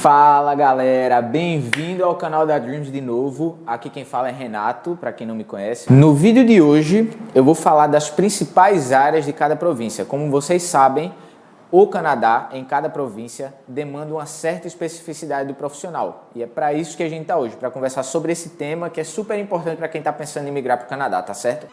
Fala galera, bem-vindo ao canal da Dreams de novo. Aqui quem fala é Renato, para quem não me conhece. No vídeo de hoje eu vou falar das principais áreas de cada província. Como vocês sabem, o Canadá, em cada província, demanda uma certa especificidade do profissional. E é para isso que a gente está hoje, para conversar sobre esse tema que é super importante para quem está pensando em migrar para o Canadá, tá certo?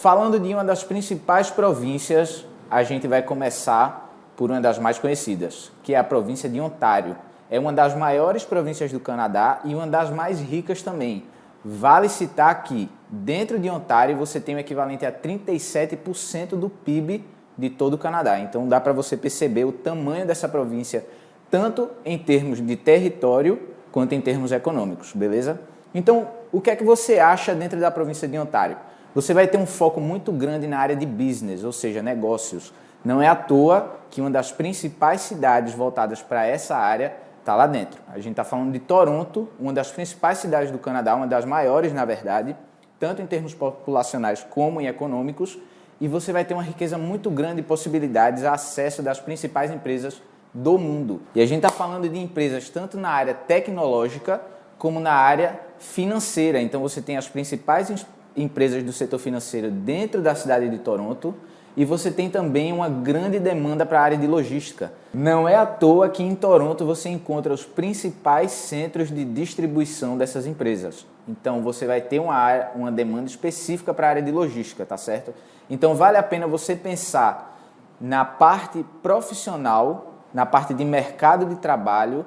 Falando de uma das principais províncias, a gente vai começar por uma das mais conhecidas, que é a província de Ontário. É uma das maiores províncias do Canadá e uma das mais ricas também. Vale citar que, dentro de Ontário, você tem o equivalente a 37% do PIB de todo o Canadá. Então dá para você perceber o tamanho dessa província, tanto em termos de território, quanto em termos econômicos, beleza? Então, o que é que você acha dentro da província de Ontário? Você vai ter um foco muito grande na área de business, ou seja, negócios. Não é à toa que uma das principais cidades voltadas para essa área está lá dentro. A gente está falando de Toronto, uma das principais cidades do Canadá, uma das maiores, na verdade, tanto em termos populacionais como em econômicos, e você vai ter uma riqueza muito grande de possibilidades a acesso das principais empresas do mundo. E a gente está falando de empresas tanto na área tecnológica como na área financeira. Então você tem as principais empresas do setor financeiro dentro da cidade de Toronto e você tem também uma grande demanda para a área de logística. Não é à toa que em Toronto você encontra os principais centros de distribuição dessas empresas. Então você vai ter uma demanda específica para a área de logística, tá certo? Então vale a pena você pensar na parte profissional, na parte de mercado de trabalho,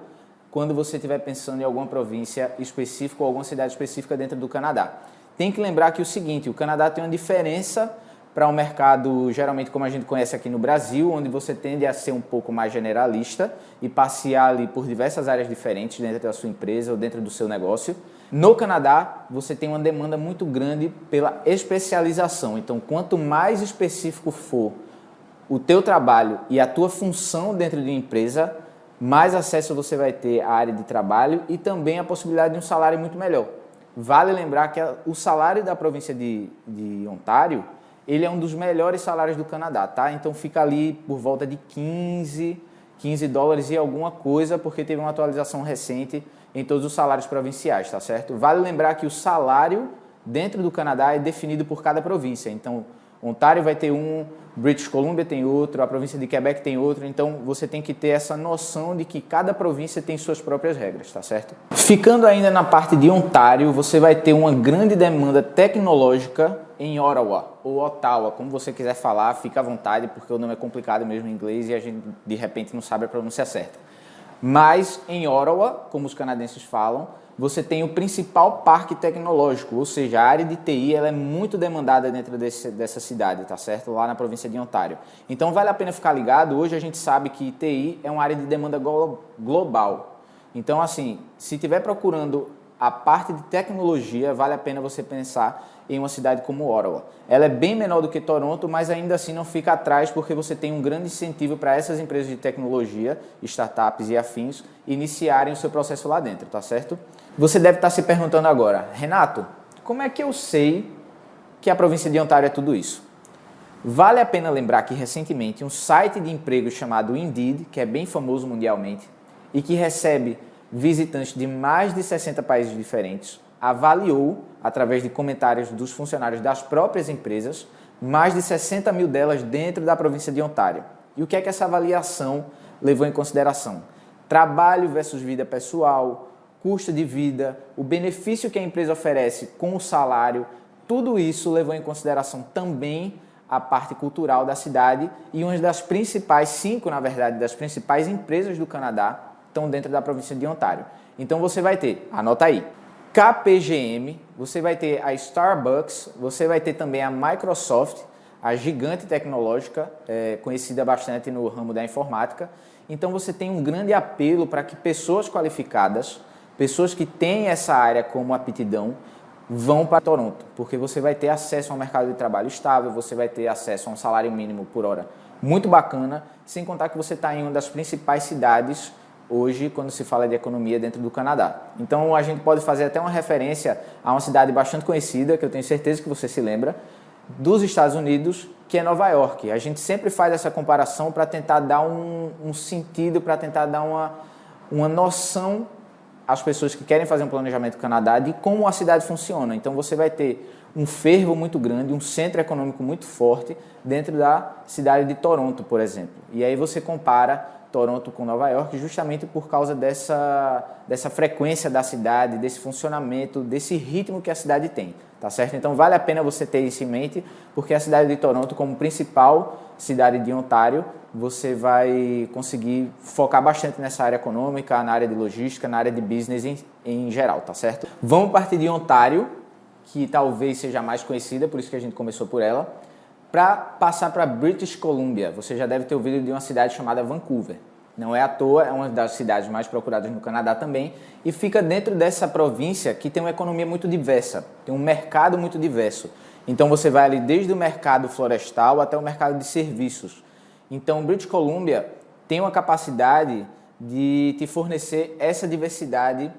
quando você estiver pensando em alguma província específica ou alguma cidade específica dentro do Canadá. Tem que lembrar que o seguinte, o Canadá tem uma diferença para um mercado, geralmente como a gente conhece aqui no Brasil, onde você tende a ser um pouco mais generalista e passear ali por diversas áreas diferentes dentro da sua empresa ou dentro do seu negócio. No Canadá, você tem uma demanda muito grande pela especialização. Então, quanto mais específico for o teu trabalho e a tua função dentro de uma empresa, mais acesso você vai ter à área de trabalho e também a possibilidade de um salário muito melhor. Vale lembrar que o salário da província de Ontário, ele é um dos melhores salários do Canadá, tá? Então fica ali por volta de 15 dólares e alguma coisa, porque teve uma atualização recente em todos os salários provinciais, tá certo? Vale lembrar que o salário dentro do Canadá é definido por cada província. Então, Ontário vai ter um, British Columbia tem outro, a província de Quebec tem outro, então você tem que ter essa noção de que cada província tem suas próprias regras, tá certo? Ficando ainda na parte de Ontário, você vai ter uma grande demanda tecnológica em Ottawa, ou Ottawa, como você quiser falar, fica à vontade, porque o nome é complicado mesmo em inglês e a gente de repente não sabe a pronúncia certa. Mas em Ottawa, como os canadenses falam, você tem o principal parque tecnológico, ou seja, a área de TI ela é muito demandada dentro dessa cidade, tá certo? Lá na província de Ontário. Então vale a pena ficar ligado, hoje a gente sabe que TI é uma área de demanda global. Então assim, se estiver procurando a parte de tecnologia, vale a pena você pensar em uma cidade como Ottawa. Ela é bem menor do que Toronto, mas ainda assim não fica atrás porque você tem um grande incentivo para essas empresas de tecnologia, startups e afins, iniciarem o seu processo lá dentro, tá certo? Você deve estar se perguntando agora, Renato, como é que eu sei que a província de Ontário é tudo isso? Vale a pena lembrar que recentemente um site de emprego chamado Indeed, que é bem famoso mundialmente e que recebe visitantes de mais de 60 países diferentes, avaliou, através de comentários dos funcionários das próprias empresas, mais de 60 mil delas dentro da província de Ontário. E o que é que essa avaliação levou em consideração? Trabalho versus vida pessoal, custo de vida, o benefício que a empresa oferece com o salário, tudo isso levou em consideração também a parte cultural da cidade e uma das principais, 5 na verdade, das principais empresas do Canadá estão dentro da província de Ontário. Então você vai ter, anota aí, KPGM, você vai ter a Starbucks, você vai ter também a Microsoft, a gigante tecnológica, conhecida bastante no ramo da informática. Então você tem um grande apelo para que pessoas qualificadas, pessoas que têm essa área como aptidão, vão para Toronto, porque você vai ter acesso a um mercado de trabalho estável, você vai ter acesso a um salário mínimo por hora muito bacana, sem contar que você está em uma das principais cidades hoje quando se fala de economia dentro do Canadá. Então a gente pode fazer até uma referência a uma cidade bastante conhecida, que eu tenho certeza que você se lembra, dos Estados Unidos, que é Nova York. A gente sempre faz essa comparação para tentar dar um sentido, para tentar dar uma noção às pessoas que querem fazer um planejamento do Canadá de como a cidade funciona. Então você vai ter um fervo muito grande, um centro econômico muito forte dentro da cidade de Toronto, por exemplo. E aí você compara Toronto com Nova York justamente por causa dessa frequência da cidade, desse funcionamento, desse ritmo que a cidade tem, tá certo? Então vale a pena você ter isso em mente, porque a cidade de Toronto, como principal cidade de Ontário, você vai conseguir focar bastante nessa área econômica, na área de logística, na área de business em geral, tá certo? Vamos partir de Ontário, que talvez seja a mais conhecida, por isso que a gente começou por ela, para passar para British Columbia. Você já deve ter ouvido de uma cidade chamada Vancouver. Não é à toa, é uma das cidades mais procuradas no Canadá também, e fica dentro dessa província que tem uma economia muito diversa, tem um mercado muito diverso. Então você vai ali desde o mercado florestal até o mercado de serviços. Então British Columbia tem uma capacidade de te fornecer essa diversidade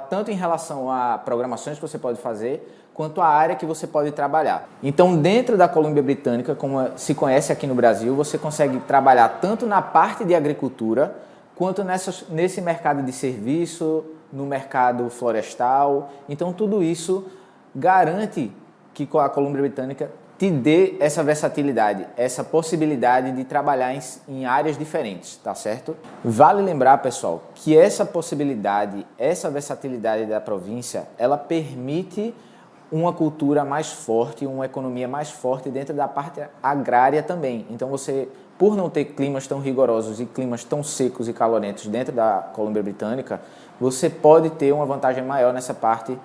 tanto em relação a programações que você pode fazer, quanto a área que você pode trabalhar. Então, dentro da Colômbia Britânica, como se conhece aqui no Brasil, você consegue trabalhar tanto na parte de agricultura, quanto nesse mercado de serviço, no mercado florestal. Então, tudo isso garante que a Colômbia Britânica te dê essa versatilidade, essa possibilidade de trabalhar em áreas diferentes, tá certo? Vale lembrar, pessoal, que essa possibilidade, essa versatilidade da província, ela permite uma cultura mais forte, uma economia mais forte dentro da parte agrária também. Então você, por não ter climas tão rigorosos e climas tão secos e calorentos dentro da Colômbia Britânica, você pode ter uma vantagem maior nessa parte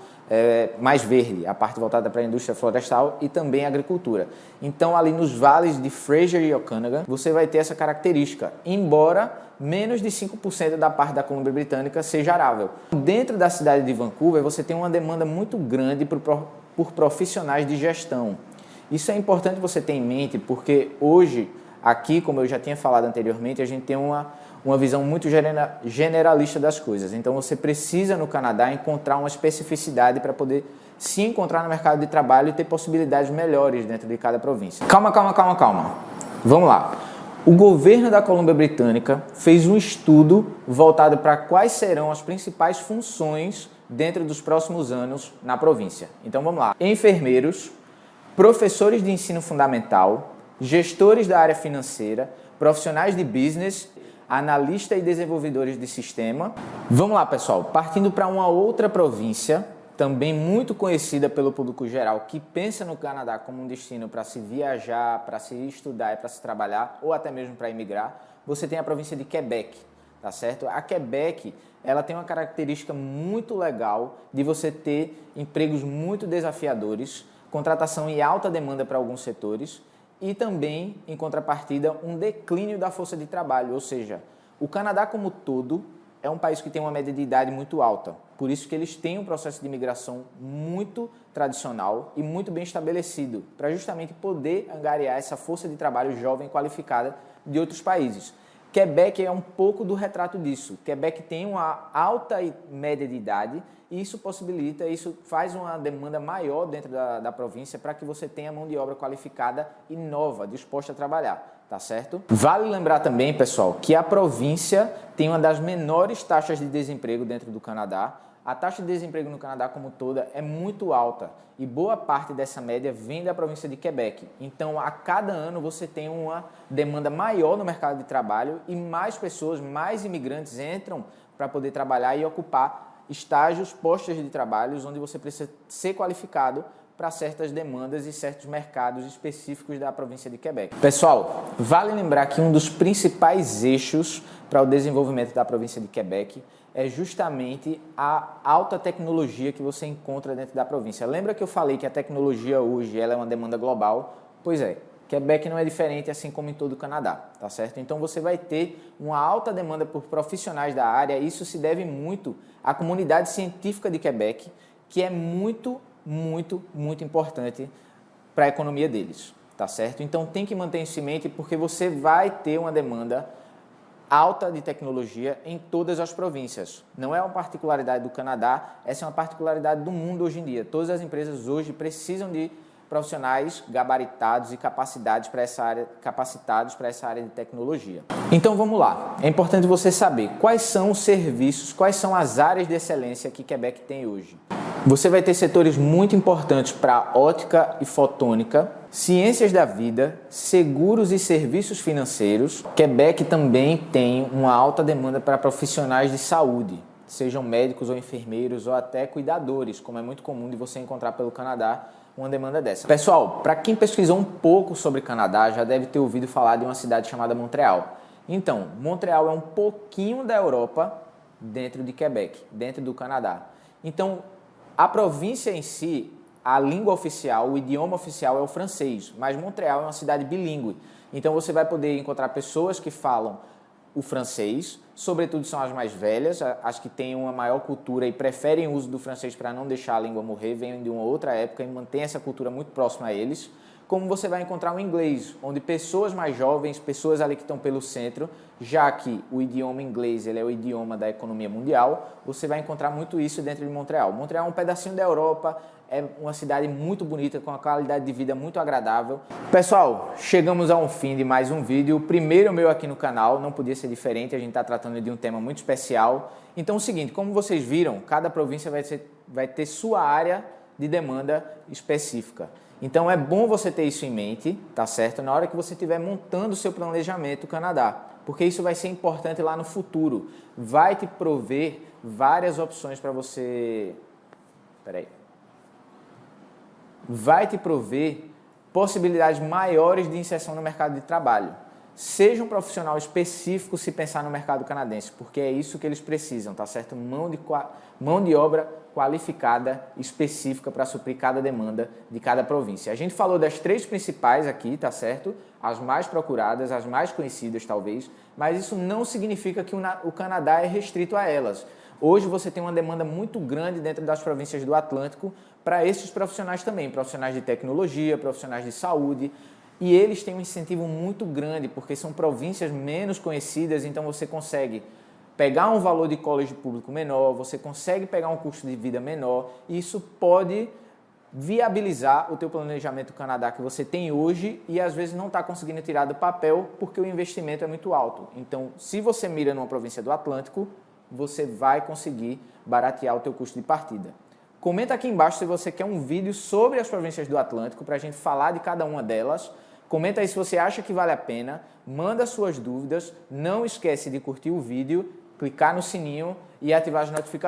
mais verde, a parte voltada para a indústria florestal e também a agricultura. Então ali nos vales de Fraser e Okanagan, você vai ter essa característica, embora menos de 5% da parte da Colômbia Britânica seja arável. Dentro da cidade de Vancouver, você tem uma demanda muito grande por profissionais de gestão. Isso é importante você ter em mente, porque hoje, aqui, como eu já tinha falado anteriormente, a gente tem uma visão muito generalista das coisas. Então, você precisa, no Canadá, encontrar uma especificidade para poder se encontrar no mercado de trabalho e ter possibilidades melhores dentro de cada província. Calma. Vamos lá. O governo da Colômbia Britânica fez um estudo voltado para quais serão as principais funções dentro dos próximos anos na província. Então vamos lá. Enfermeiros, professores de ensino fundamental, gestores da área financeira, profissionais de business, analistas e desenvolvedores de sistema. Vamos lá, pessoal. Partindo para uma outra província, também muito conhecida pelo público geral, que pensa no Canadá como um destino para se viajar, para se estudar e para se trabalhar, ou até mesmo para emigrar, você tem a província de Quebec, tá certo? A Quebec, ela tem uma característica muito legal de você ter empregos muito desafiadores, contratação em alta demanda para alguns setores e também, em contrapartida, um declínio da força de trabalho, ou seja, o Canadá como todo é um país que tem uma média de idade muito alta, por isso que eles têm um processo de imigração muito tradicional e muito bem estabelecido, para justamente poder angariar essa força de trabalho jovem qualificada de outros países. Quebec é um pouco do retrato disso. Quebec tem uma alta média de idade e isso possibilita, isso faz uma demanda maior dentro da província para que você tenha mão de obra qualificada e nova, disposta a trabalhar, tá certo? Vale lembrar também, pessoal, que a província tem uma das menores taxas de desemprego dentro do Canadá. A taxa de desemprego no Canadá como toda é muito alta e boa parte dessa média vem da província de Quebec. Então, a cada ano você tem uma demanda maior no mercado de trabalho e mais pessoas, mais imigrantes entram para poder trabalhar e ocupar estágios, postos de trabalho, onde você precisa ser qualificado para certas demandas e certos mercados específicos da província de Quebec. Pessoal, vale lembrar que um dos principais eixos para o desenvolvimento da província de Quebec é justamente a alta tecnologia que você encontra dentro da província. Lembra que eu falei que a tecnologia hoje ela é uma demanda global? Pois é, Quebec não é diferente assim como em todo o Canadá, tá certo? Então você vai ter uma alta demanda por profissionais da área, isso se deve muito à comunidade científica de Quebec, que é muito importante para a economia deles, tá certo? Então tem que manter isso em mente porque você vai ter uma demanda alta de tecnologia em todas as províncias. Não é uma particularidade do Canadá, essa é uma particularidade do mundo hoje em dia. Todas as empresas hoje precisam de profissionais gabaritados e capacitados para essa área de tecnologia. Então vamos lá, é importante você saber quais são os serviços, quais são as áreas de excelência que Quebec tem hoje. Você vai ter setores muito importantes para ótica e fotônica, ciências da vida, seguros e serviços financeiros. Quebec também tem uma alta demanda para profissionais de saúde, sejam médicos ou enfermeiros ou até cuidadores, como é muito comum de você encontrar pelo Canadá uma demanda dessa. Pessoal, para quem pesquisou um pouco sobre Canadá, já deve ter ouvido falar de uma cidade chamada Montreal. Então, Montreal é um pouquinho da Europa dentro de Quebec, dentro do Canadá. Então, a província em si, a língua oficial, o idioma oficial é o francês, mas Montreal é uma cidade bilíngue. Então você vai poder encontrar pessoas que falam o francês, sobretudo são as mais velhas, as que têm uma maior cultura e preferem o uso do francês para não deixar a língua morrer, vêm de uma outra época e mantêm essa cultura muito próxima a eles. Como você vai encontrar o inglês, onde pessoas mais jovens, pessoas ali que estão pelo centro, já que o idioma inglês ele é o idioma da economia mundial, você vai encontrar muito isso dentro de Montreal. Montreal é um pedacinho da Europa, é uma cidade muito bonita, com uma qualidade de vida muito agradável. Pessoal, chegamos ao fim de mais um vídeo, o primeiro meu aqui no canal, não podia ser diferente, a gente está tratando de um tema muito especial. Então é o seguinte, como vocês viram, cada província vai ter sua área de demanda específica. Então é bom você ter isso em mente, tá certo? Na hora que você estiver montando o seu planejamento Canadá, porque isso vai ser importante lá no futuro. Vai te prover várias opções para você... Vai te prover possibilidades maiores de inserção no mercado de trabalho. Seja um profissional específico se pensar no mercado canadense, porque é isso que eles precisam, tá certo? Mão de obra qualificada, específica para suprir cada demanda de cada província. A gente falou das 3 principais aqui, tá certo? As mais procuradas, as mais conhecidas talvez, mas isso não significa que o Canadá é restrito a elas. Hoje você tem uma demanda muito grande dentro das províncias do Atlântico para esses profissionais também, profissionais de tecnologia, profissionais de saúde, e eles têm um incentivo muito grande, porque são províncias menos conhecidas, então você consegue pegar um valor de college público menor, você consegue pegar um custo de vida menor, e isso pode viabilizar o teu planejamento Canadá que você tem hoje e às vezes não está conseguindo tirar do papel porque o investimento é muito alto. Então, se você mira numa província do Atlântico, você vai conseguir baratear o teu custo de partida. Comenta aqui embaixo se você quer um vídeo sobre as províncias do Atlântico para a gente falar de cada uma delas. Comenta aí se você acha que vale a pena, manda suas dúvidas, não esquece de curtir o vídeo, clicar no sininho e ativar as notificações.